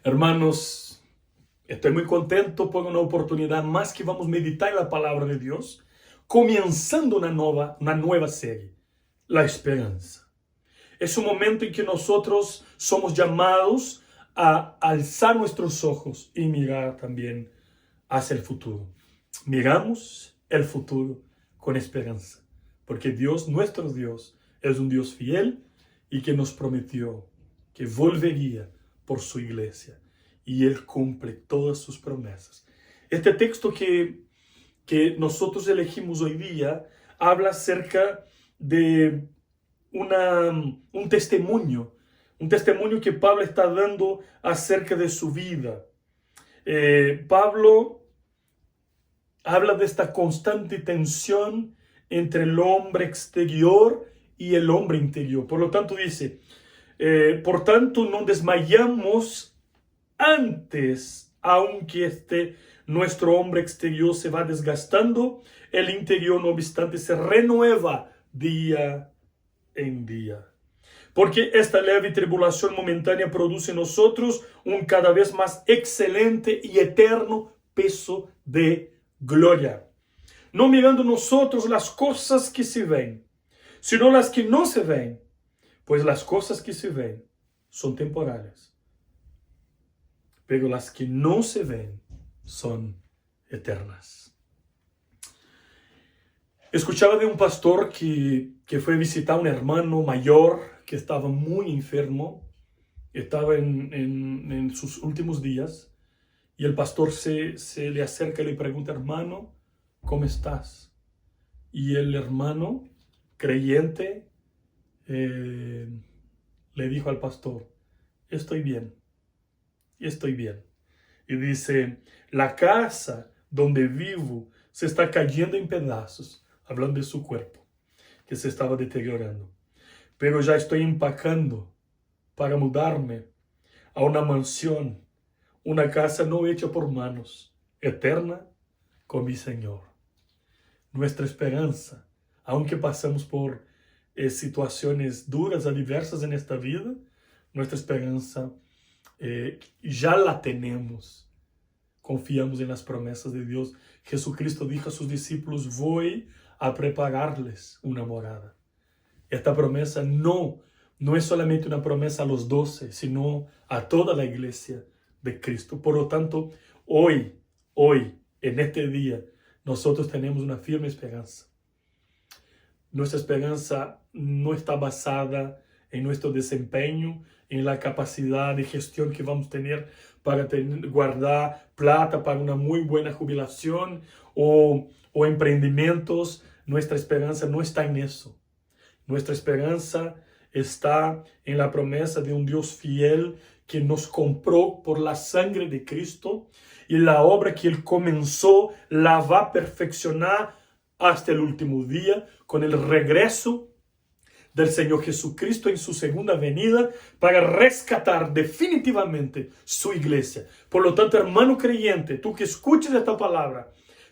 Hermanos, estoy muy contento por una oportunidad más que vamos a meditar en la palabra de Dios, comenzando una nueva serie, La Esperanza. Es un momento en que nosotros somos llamados a alzar nuestros ojos y mirar también hacia el futuro. Miramos el futuro con esperanza, porque Dios, nuestro Dios, es un Dios fiel y que nos prometió que volvería por su iglesia, y Él cumple todas sus promesas. Este texto que nosotros elegimos hoy día habla acerca de un testimonio que Pablo está dando acerca de su vida. Pablo habla de esta constante tensión entre el hombre exterior y el hombre interior. Por lo tanto dice, por tanto no desmayamos antes, aunque nuestro hombre exterior se va desgastando, el interior no obstante se renueva día en día. Porque esta leve tribulación momentánea produce en nosotros un cada vez más excelente y eterno peso de gloria. No mirando nosotros las cosas que se ven, sino las que no se ven, pues las cosas que se ven son temporales, pero las que no se ven son eternas. Escuchaba de un pastor que fue a visitar a un hermano mayor que estaba muy enfermo, estaba en sus últimos días, y el pastor se le acerca y le pregunta: hermano, ¿cómo estás? Y el hermano, creyente, le dijo al pastor: estoy bien. Y dice: la casa donde vivo se está cayendo en pedazos, hablando de su cuerpo, que se estaba deteriorando. Pero ya estoy empacando para mudarme a una mansión, una casa no hecha por manos, eterna con mi Señor. Nuestra esperanza, aunque pasamos por situaciones duras, adversas en esta vida, nuestra esperanza ya la tenemos. Confiamos en las promesas de Dios. Jesucristo dijo a sus discípulos: voy a prepararles una morada. Esta promesa no es solamente una promesa a los 12, sino a toda la iglesia de Cristo. Por lo tanto, hoy, en este día, nosotros tenemos una firme esperanza. Nuestra esperanza no está basada en nuestro desempeño, en la capacidad de gestión que vamos a tener para guardar plata para una muy buena jubilación o emprendimientos. Nuestra esperanza no está en eso. Nuestra esperanza está en la promesa de un Dios fiel que nos compró por la sangre de Cristo, y la obra que Él comenzó la va a perfeccionar hasta el último día, con el regreso del Señor Jesucristo en su segunda venida para rescatar definitivamente su iglesia. Por lo tanto, hermano creyente, tú que escuches esta palabra,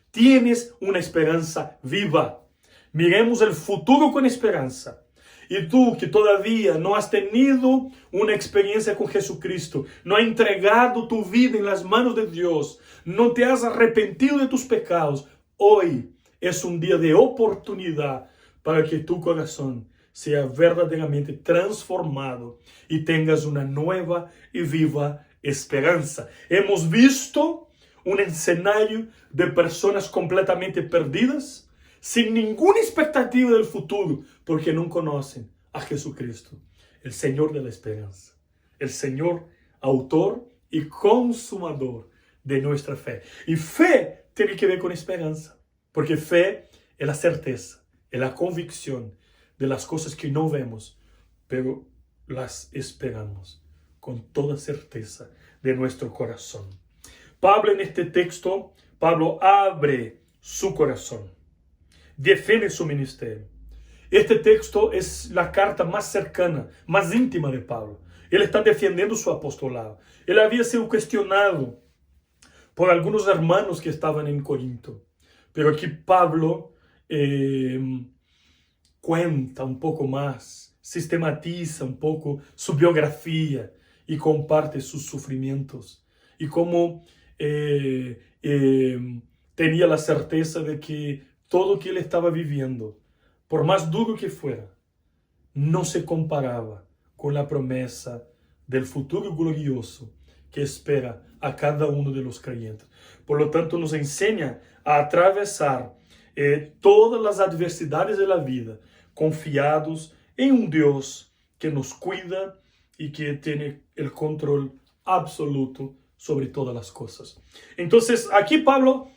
tienes una esperanza viva. Miremos el futuro con esperanza. Y tú que todavía no has tenido una experiencia con Jesucristo, no has entregado tu vida en las manos de Dios, no te has arrepentido de tus pecados, hoy es un día de oportunidad para que tu corazón sea verdaderamente transformado y tengas una nueva y viva esperanza. Hemos visto un escenario de personas completamente perdidas, sin ninguna expectativa del futuro, porque no conocen a Jesucristo, el Señor de la esperanza, el Señor autor y consumador de nuestra fe. Y fe tiene que ver con esperanza, porque fe es la certeza, es la convicción de las cosas que no vemos, pero las esperamos con toda certeza de nuestro corazón. Pablo, en este texto, Pablo abre su corazón, defiende su ministerio. Este texto es la carta más cercana, más íntima de Pablo. Él está defendiendo su apostolado. Él había sido cuestionado por algunos hermanos que estaban en Corinto, pero aquí Pablo cuenta un poco más, sistematiza un poco su biografía y comparte sus sufrimientos. Y cómo tenía la certeza de que todo lo que él estaba viviendo, por más duro que fuera, no se comparaba con la promesa del futuro glorioso que espera a cada uno de los creyentes. Por lo tanto, nos enseña a atravesar todas las adversidades de la vida, confiados en un Dios que nos cuida y que tiene el control absoluto sobre todas las cosas. Entonces, aquí Pablo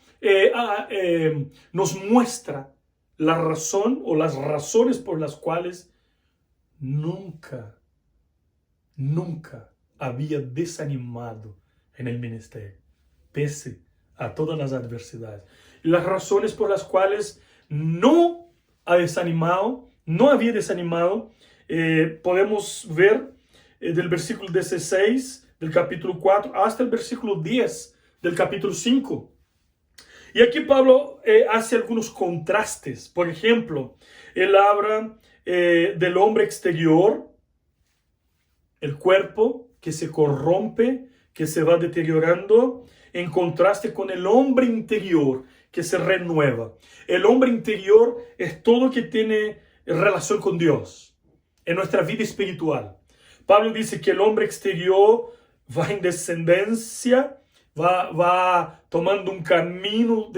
nos muestra la razón o las razones por las cuales nunca había desanimado en el ministerio, pese a todas las adversidades. Y las razones por las cuales no había desanimado, podemos ver del versículo 16 del capítulo 4 hasta el versículo 10 del capítulo 5. Y aquí Pablo hace algunos contrastes. Por ejemplo, él habla del hombre exterior, el cuerpo que se corrompe, que se va deteriorando, en contraste con el hombre interior que se renueva. El hombre interior es todo que tiene relación con Dios, en nuestra vida espiritual. Pablo dice que el hombre exterior va en descendencia, va tomando un camino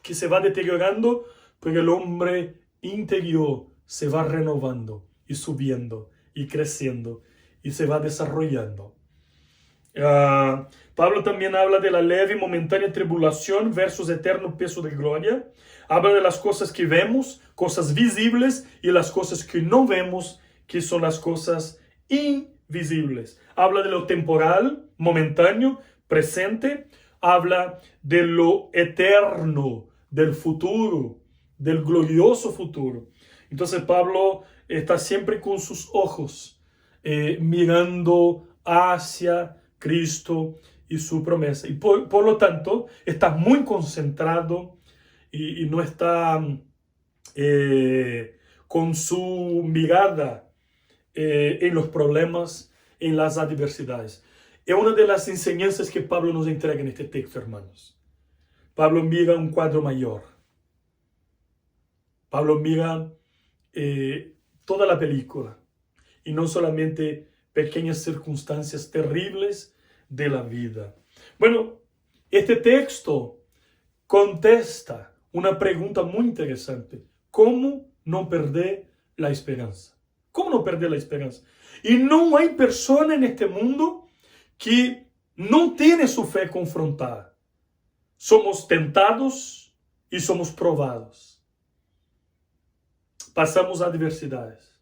que se va deteriorando, pero el hombre interior se va renovando y subiendo y creciendo y se va desarrollando. Pablo también habla de la leve y momentánea tribulación versus eterno peso de gloria. Habla de las cosas que vemos, cosas visibles, y las cosas que no vemos, que son las cosas invisibles. Habla de lo temporal, momentáneo, presente. Habla de lo eterno, del futuro, del glorioso futuro. Entonces Pablo está siempre con sus ojos mirando hacia Cristo y su promesa. Y por lo tanto está muy concentrado y no está con su mirada en los problemas, en las adversidades. Es una de las enseñanzas que Pablo nos entrega en este texto, hermanos. Pablo mira un cuadro mayor. Pablo mira toda la película y no solamente pequeñas circunstancias terribles de la vida. Bueno, este texto contesta una pregunta muy interesante. ¿Cómo no perder la esperanza? ¿Cómo no perder la esperanza? Y no hay persona en este mundo que no tiene su fe confrontada. Somos tentados y somos probados. Pasamos adversidades.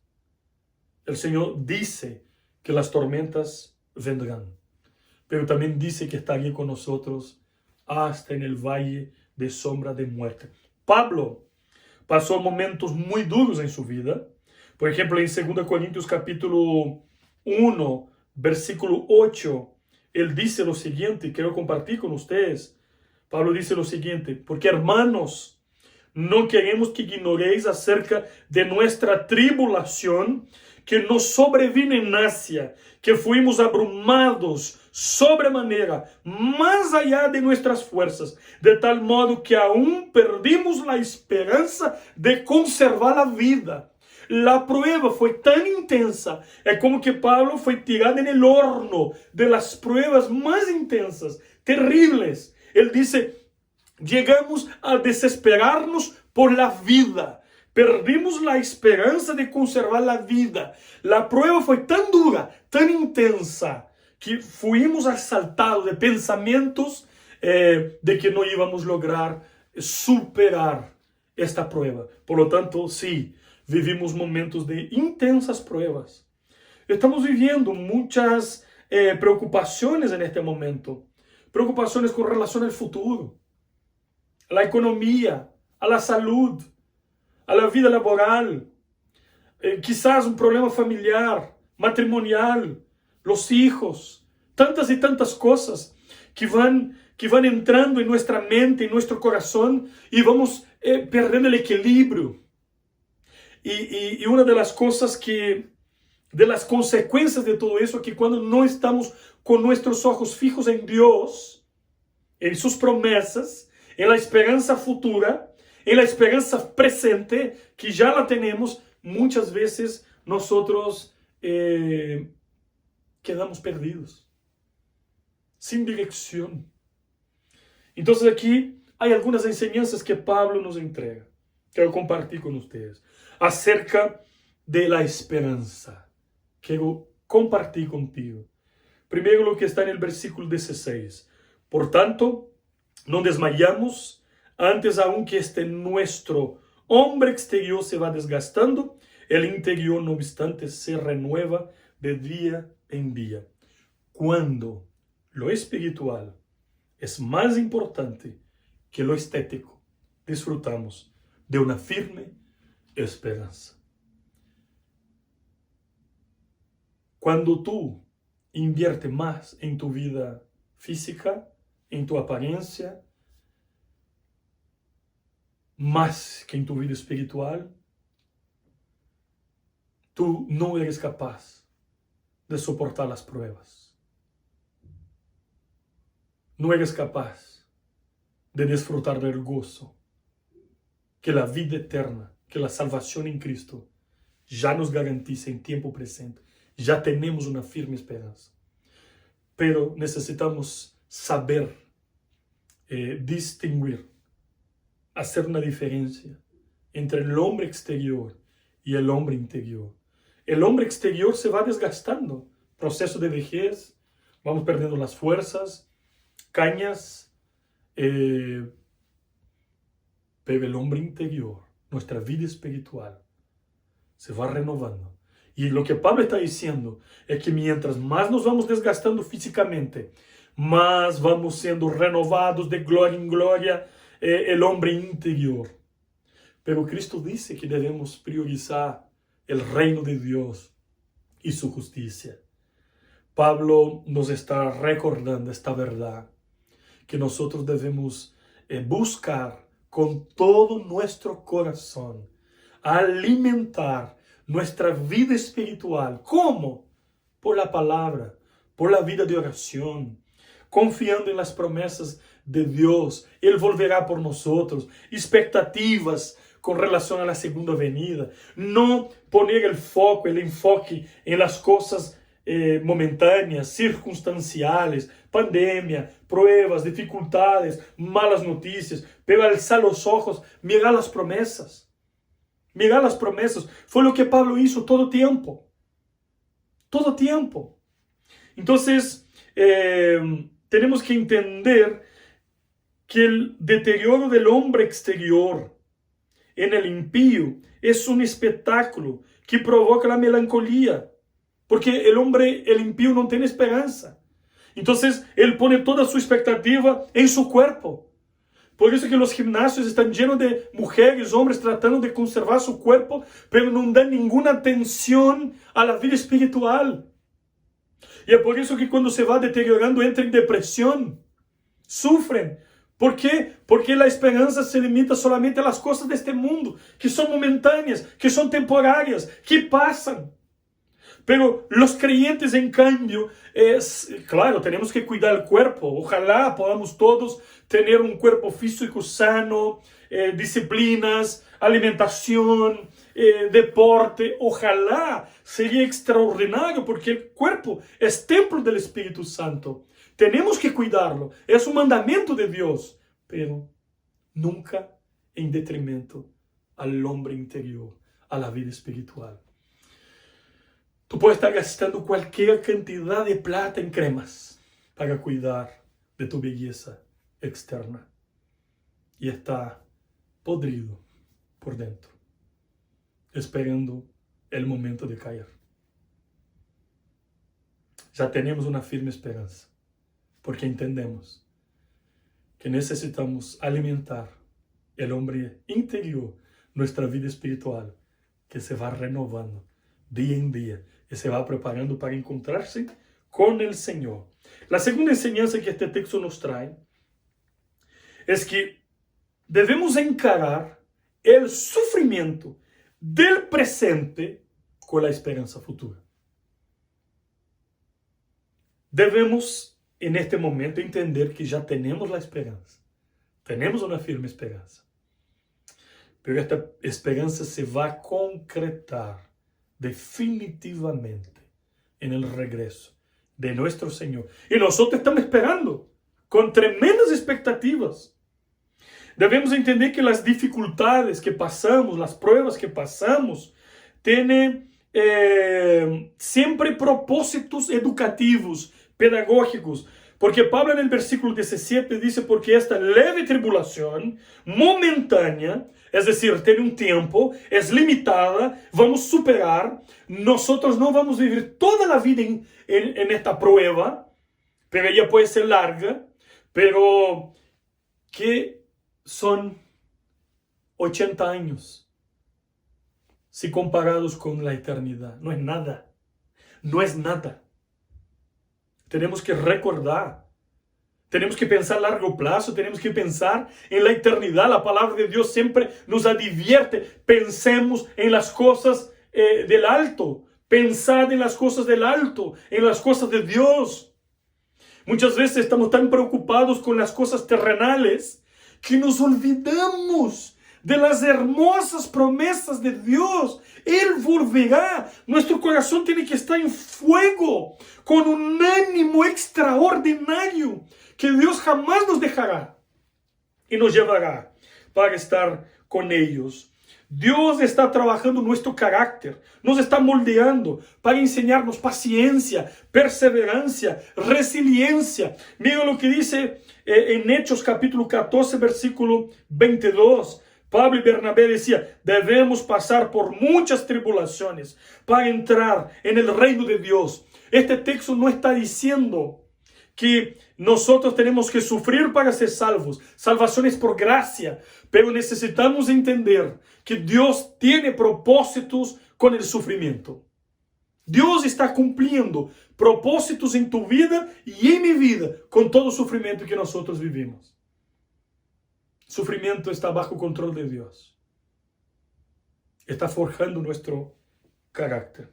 El Señor dice que las tormentas vendrán, pero también dice que está aquí con nosotros hasta en el valle de sombra de muerte. Pablo pasó momentos muy duros en su vida. Por ejemplo, en 2 Corintios capítulo 1, versículo 8, él dice lo siguiente, quiero compartir con ustedes. Pablo dice lo siguiente: porque hermanos, no queremos que ignoréis acerca de nuestra tribulación que nos sobrevino en Asia, que fuimos abrumados sobremanera, más allá de nuestras fuerzas, de tal modo que aún perdimos la esperanza de conservar la vida. La prueba fue tan intensa, es como que Pablo fue tirado en el horno de las pruebas más intensas, terribles. Él dice, llegamos a desesperarnos por la vida. Perdimos la esperanza de conservar la vida. La prueba fue tan dura, tan intensa, que fuimos asaltados de pensamientos de que no íbamos a lograr superar esta prueba. Por lo tanto, sí, vivimos momentos de intensas pruebas. Estamos viviendo muchas preocupaciones en este momento. Preocupaciones con relación al futuro, a la economía, a la salud, a la vida laboral, quizás un problema familiar, matrimonial, los hijos, tantas y tantas cosas que van entrando en nuestra mente, en nuestro corazón, y vamos perdiendo el equilibrio. Y una de las cosas que de las consecuencias de todo eso, que cuando no estamos con nuestros ojos fijos en Dios, en sus promesas, en la esperanza futura, en la esperanza presente, que ya la tenemos, muchas veces nosotros quedamos perdidos, sin dirección. Entonces aquí hay algunas enseñanzas que Pablo nos entrega. Quiero compartir con ustedes acerca de la esperanza. Quiero compartir contigo. Primero lo que está en el versículo 16. Por tanto, no desmayamos, antes aún que nuestro hombre exterior se va desgastando, el interior no obstante se renueva de día en día. Cuando lo espiritual es más importante que lo estético, disfrutamos de una firme esperanza. Cuando tú inviertes más en tu vida física, en tu apariencia, más que en tu vida espiritual, tú no eres capaz de soportar las pruebas. No eres capaz de disfrutar del gozo que la vida eterna, que la salvación en Cristo ya nos garantiza en tiempo presente. Ya tenemos una firme esperanza. Pero necesitamos saber distinguir, hacer una diferencia entre el hombre exterior y el hombre interior. El hombre exterior se va desgastando, proceso de vejez, vamos perdiendo las fuerzas, cañas, pero el hombre interior, nuestra vida espiritual, se va renovando. Y lo que Pablo está diciendo es que mientras más nos vamos desgastando físicamente, más vamos siendo renovados de gloria en gloria, el hombre interior. Pero Cristo dice que debemos priorizar el reino de Dios y su justicia. Pablo nos está recordando esta verdad, que nosotros debemos buscar con todo nuestro corazón, alimentar nuestra vida espiritual. ¿Cómo? Por la palabra, por la vida de oración, confiando en las promesas de Dios. Él volverá por nosotros, expectativas con relación a la segunda venida. No poner el foco, el enfoque en las cosas momentáneas, circunstanciales, pandemia, pruebas, dificultades, malas noticias, pero alzar los ojos, mirar las promesas. Mirar las promesas. Fue lo que Pablo hizo todo tiempo. Todo tiempo. Entonces, tenemos que entender que el deterioro del hombre exterior en el impío es un espectáculo que provoca la melancolía. Porque el impío no tiene esperanza. Entonces, él pone toda su expectativa en su cuerpo. Por eso que los gimnasios están llenos de mujeres, hombres tratando de conservar su cuerpo, pero no dan ninguna atención a la vida espiritual. Y es por eso que cuando se va deteriorando entra en depresión, sufren. ¿Por qué? Porque la esperanza se limita solamente a las cosas de este mundo, que son momentáneas, que son temporarias, que pasan. Pero los creyentes, en cambio, claro, tenemos que cuidar el cuerpo. Ojalá podamos todos tener un cuerpo físico sano, disciplinas, alimentación, deporte. Ojalá, sería extraordinario, porque el cuerpo es templo del Espíritu Santo. Tenemos que cuidarlo, es un mandamiento de Dios, pero nunca en detrimento al hombre interior, a la vida espiritual. Tú puedes estar gastando cualquier cantidad de plata en cremas para cuidar de tu belleza externa y está podrido por dentro, esperando el momento de caer. Ya tenemos una firme esperanza, porque entendemos que necesitamos alimentar el hombre interior, nuestra vida espiritual, que se va renovando día en día y se va preparando para encontrarse con el Señor. La segunda enseñanza que este texto nos trae es que debemos encarar el sufrimiento del presente con la esperanza futura. Debemos, en este momento, entender que ya tenemos la esperanza. Tenemos una firme esperanza. Pero esta esperanza se va a concretar definitivamente en el regreso de nuestro Señor. Y nosotros estamos esperando con tremendas expectativas. Debemos entender que las dificultades que pasamos, las pruebas que pasamos, tienen siempre propósitos educativos, pedagógicos. Porque Pablo en el versículo 17 dice, porque esta leve tribulación momentánea, es decir, tiene un tiempo, es limitada, vamos a superar, nosotros no vamos a vivir toda la vida en esta prueba, pero ella puede ser larga, pero que son 80 años, si comparados con la eternidad. No es nada, no es nada. Tenemos que recordar, tenemos que pensar a largo plazo, tenemos que pensar en la eternidad. La palabra de Dios siempre nos advierte, pensemos en las cosas del alto, pensad en las cosas del alto, en las cosas de Dios. Muchas veces estamos tan preocupados con las cosas terrenales que nos olvidamos de las hermosas promesas de Dios. Él volverá. Nuestro corazón tiene que estar en fuego, con un ánimo extraordinario, que Dios jamás nos dejará y nos llevará para estar con ellos. Dios está trabajando nuestro carácter, nos está moldeando para enseñarnos paciencia, perseverancia, resiliencia. Mira lo que dice en Hechos capítulo 14, versículo 22. Pablo y Bernabé decían, debemos pasar por muchas tribulaciones para entrar en el reino de Dios. Este texto no está diciendo que nosotros tenemos que sufrir para ser salvos. Salvación es por gracia, pero necesitamos entender que Dios tiene propósitos con el sufrimiento. Dios está cumpliendo propósitos en tu vida y en mi vida con todo el sufrimiento que nosotros vivimos. Sufrimiento está bajo control de Dios. Está forjando nuestro carácter.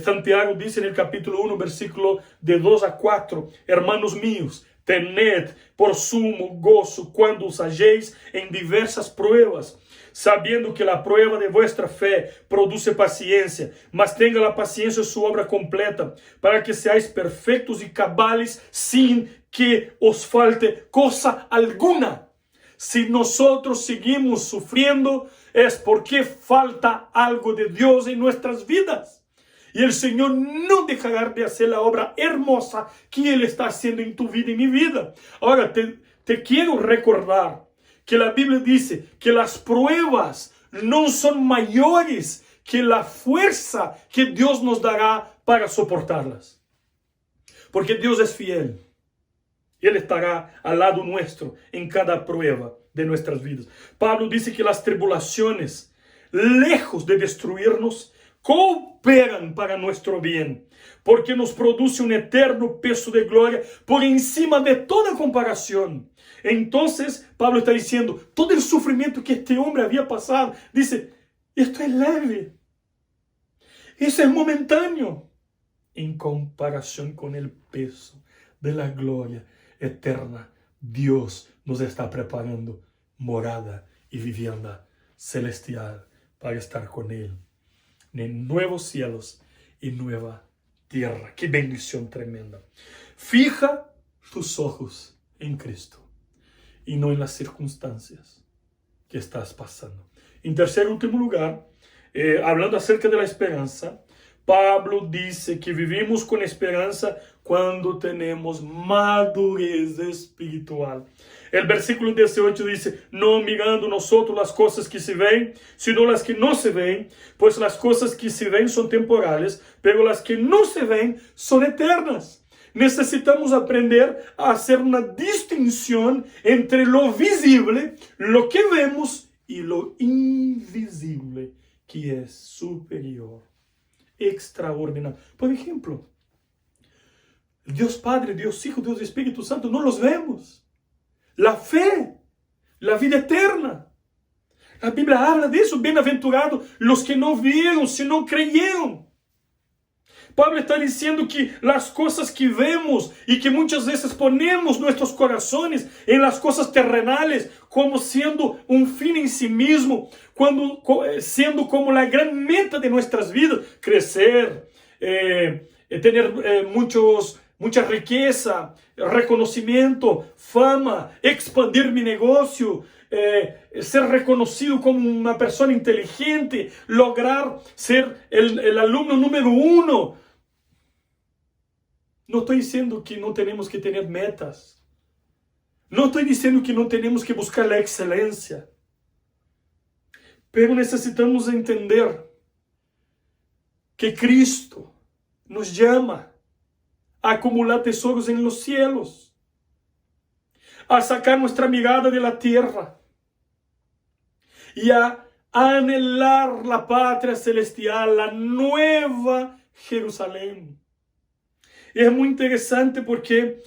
Santiago dice en el capítulo 1, versículo de 2 a 4, hermanos míos, tened por sumo gozo cuando os halléis en diversas pruebas, sabiendo que la prueba de vuestra fe produce paciencia, mas tenga la paciencia su obra completa, para que seáis perfectos y cabales sin que os falte cosa alguna. Si nosotros seguimos sufriendo es porque falta algo de Dios en nuestras vidas. Y el Señor no dejará de hacer la obra hermosa que Él está haciendo en tu vida y mi vida. Ahora te quiero recordar que la Biblia dice que las pruebas no son mayores que la fuerza que Dios nos dará para soportarlas. Porque Dios es fiel. Él estará al lado nuestro en cada prueba de nuestras vidas. Pablo dice que las tribulaciones, lejos de destruirnos, cooperan para nuestro bien, porque nos produce un eterno peso de gloria por encima de toda comparación. Entonces, Pablo está diciendo, todo el sufrimiento que este hombre había pasado, dice, esto es leve, eso es momentáneo, en comparación con el peso de la gloria eterna. Dios nos está preparando morada y vivienda celestial para estar con Él en nuevos cielos y nueva tierra. ¡Qué bendición tremenda! Fija tus ojos en Cristo y no en las circunstancias que estás pasando. En tercer y último lugar, hablando acerca de la esperanza, Pablo dice que vivimos con esperanza cuando tenemos madurez espiritual. El versículo 18 dice, no mirando nosotros las cosas que se ven, sino las que no se ven, pues las cosas que se ven son temporales, pero las que no se ven son eternas. Necesitamos aprender a hacer una distinción entre lo visible, lo que vemos, y lo invisible, que es superior, extraordinario. Por ejemplo, Dios Padre, Dios Hijo, Dios Espíritu Santo, no los vemos. La fe, la vida eterna. La Biblia habla de eso. Bienaventurados los que no vieron, sino creyeron. Pablo está diciendo que las cosas que vemos y que muchas veces ponemos nuestros corazones en las cosas terrenales como siendo un fin en sí mismo, siendo como la gran meta de nuestras vidas, crecer, tener mucha riqueza, reconocimiento, fama, expandir mi negocio, ser reconocido como una persona inteligente, lograr ser el alumno número 1. No estoy diciendo que no tenemos que tener metas. No estoy diciendo que no tenemos que buscar la excelencia. Pero necesitamos entender que Cristo nos llama a acumular tesoros en los cielos, a sacar nuestra mirada de la tierra y a anhelar la patria celestial, la nueva Jerusalén. Y es muy interesante porque,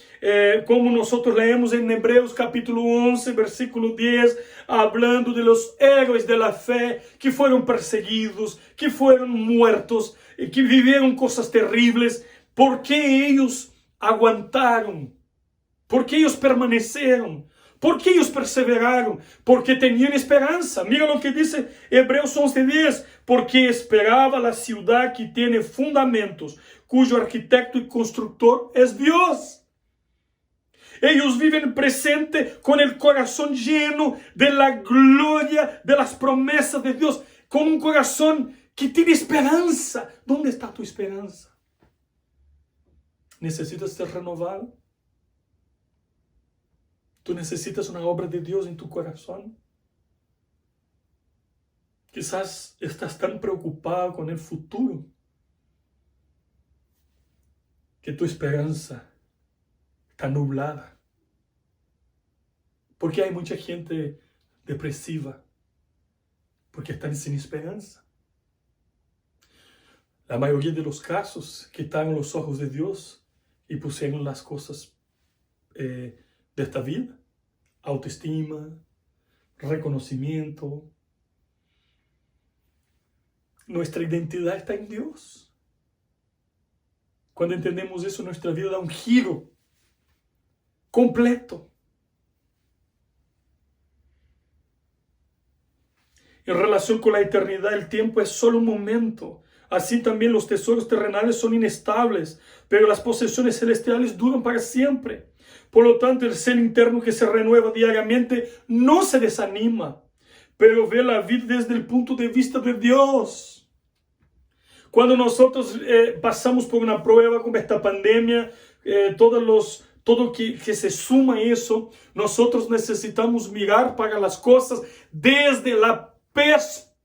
como nosotros leemos en Hebreos capítulo 11, versículo 10, hablando de los héroes de la fe que fueron perseguidos, que fueron muertos, que vivieron cosas terribles. ¿Por qué ellos aguantaron? ¿Por qué ellos permanecieron? ¿Por qué ellos perseveraron? Porque tenían esperanza. Mira lo que dice Hebreos 11:10. Porque esperaba la ciudad que tiene fundamentos, cuyo arquitecto y constructor es Dios. Ellos viven presente con el corazón lleno de la gloria, de las promesas de Dios, con un corazón que tiene esperanza. ¿Dónde está tu esperanza? ¿Necesitas ser renovado? ¿Tú necesitas una obra de Dios en tu corazón? Quizás estás tan preocupado con el futuro que tu esperanza está nublada. Porque hay mucha gente depresiva, porque están sin esperanza. La mayoría de los casos quitaron los ojos de Dios y pusieron las cosas de esta vida, autoestima, reconocimiento. Nuestra identidad está en Dios. Cuando entendemos eso, nuestra vida da un giro completo. En relación con la eternidad, el tiempo es solo un momento. Así también los tesoros terrenales son inestables, pero las posesiones celestiales duran para siempre. Por lo tanto, el ser interno que se renueva diariamente no se desanima, pero ve la vida desde el punto de vista de Dios. Cuando nosotros pasamos por una prueba como esta pandemia, todo que se suma a eso, nosotros necesitamos mirar para las cosas desde la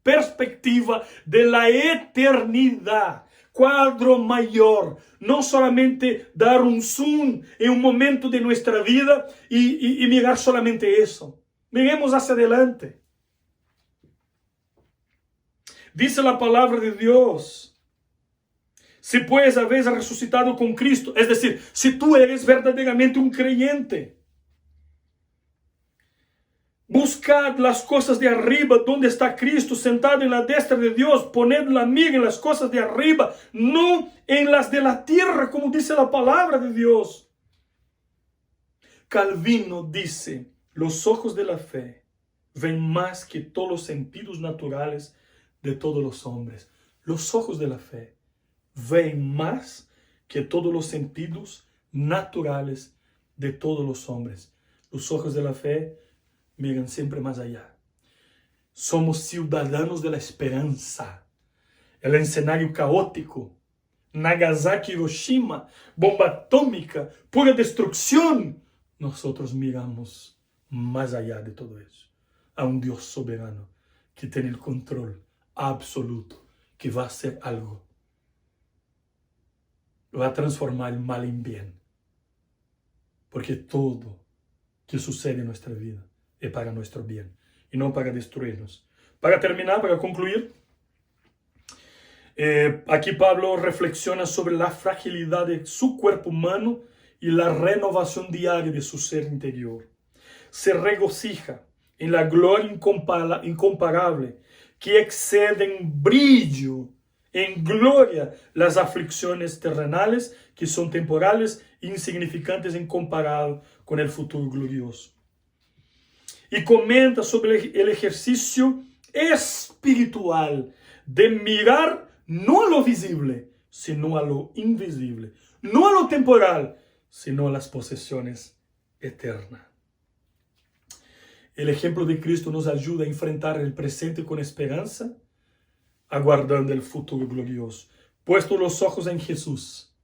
perspectiva de la eternidad, cuadro mayor, no solamente dar un zoom en un momento de nuestra vida y mirar solamente eso. Miremos hacia adelante. Dice la palabra de Dios: si pues habéis resucitado con Cristo, es decir, si tú eres verdaderamente un creyente, buscad las cosas de arriba, donde está Cristo sentado en la diestra de Dios. Poned la mira en las cosas de arriba, no en las de la tierra, como dice la palabra de Dios. Calvino dice: los ojos de la fe ven más que todos los sentidos naturales de todos los hombres. Los ojos de la fe ven más que todos los sentidos naturales de todos los hombres. Los ojos de la fe miran siempre más allá. Somos ciudadanos de la esperanza. El escenario caótico, Nagasaki, Hiroshima, bomba atómica, pura destrucción. Nosotros miramos más allá de todo eso, a un Dios soberano que tiene el control absoluto, que va a hacer algo. Va a transformar el mal en bien. Porque todo que sucede en nuestra vida es para nuestro bien y no para destruirnos. Para terminar, para concluir, aquí Pablo reflexiona sobre la fragilidad de su cuerpo humano y la renovación diaria de su ser interior. Se regocija en la gloria incomparable que excede en brillo en gloria las aflicciones terrenales que son temporales e insignificantes en comparado con el futuro glorioso. Y comenta sobre el ejercicio espiritual de mirar no a lo visible, sino a lo invisible, no a lo temporal, sino a las posesiones eternas. El ejemplo de Cristo nos ayuda a enfrentar el presente con esperanza, aguardando el futuro glorioso. Puesto los ojos en Jesús,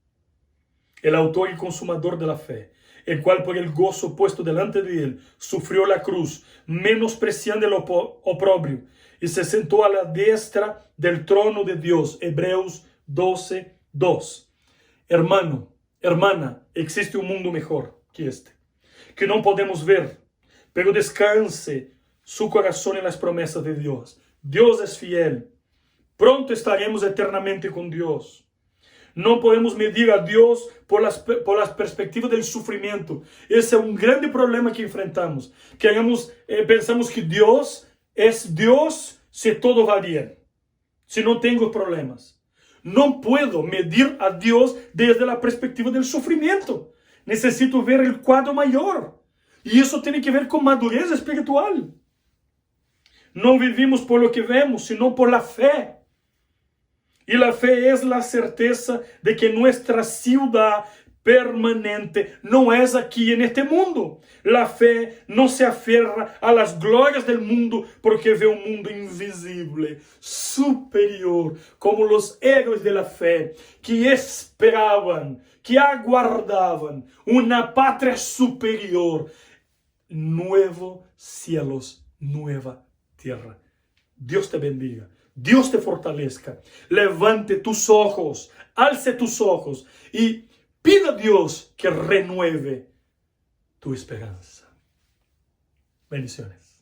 el autor y consumador de la fe, el cual por el gozo puesto delante de él sufrió la cruz, menospreciando el oprobio, y se sentó a la diestra del trono de Dios. Hebreos 12:2. Hermano, hermana, existe un mundo mejor que este, que no podemos ver, pero descanse su corazón en las promesas de Dios. Dios es fiel. Pronto estaremos eternamente con Dios. No podemos medir a Dios por las perspectivas del sufrimiento. Ese es un grande problema que enfrentamos. Pensamos que Dios es Dios si todo va bien, si no tengo problemas. No puedo medir a Dios desde la perspectiva del sufrimiento. Necesito ver el cuadro mayor. Y eso tiene que ver con madurez espiritual. No vivimos por lo que vemos, sino por la fe. Y la fe es la certeza de que nuestra ciudad permanente no es aquí en este mundo. La fe no se aferra a las glorias del mundo porque ve un mundo invisible, superior, como los héroes de la fe que esperaban, que aguardaban una patria superior, nuevos cielos, nueva tierra. Dios te bendiga. Dios te fortalezca. Levante tus ojos, alce tus ojos y pida a Dios que renueve tu esperanza. Bendiciones.